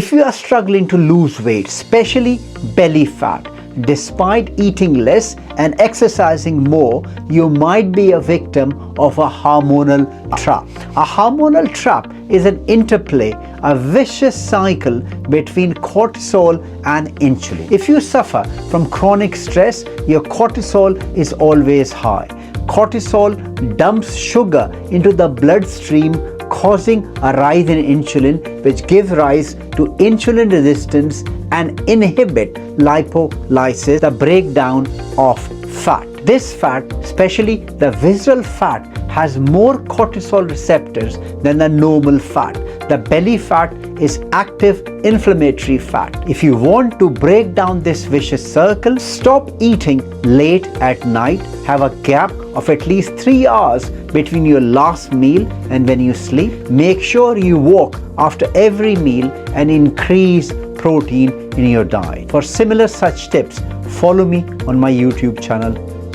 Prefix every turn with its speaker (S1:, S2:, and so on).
S1: If you are struggling to lose weight, especially belly fat, despite eating less and exercising more, you might be a victim of a hormonal trap. A hormonal trap is an interplay, a vicious cycle between cortisol and insulin. If you suffer from chronic stress, your cortisol is always high. Cortisol dumps sugar into the bloodstream, causing a rise in insulin, which gives rise to insulin resistance and inhibit lipolysis, the breakdown of fat. This fat, especially the visceral fat, has more cortisol receptors than the normal fat. The belly fat is active inflammatory fat. If you want to break down this vicious circle, stop eating late at night. Have a gap of at least 3 hours between your last meal and when you sleep. Make sure you walk after every meal and increase protein in your diet. For similar such tips, follow me on my YouTube channel.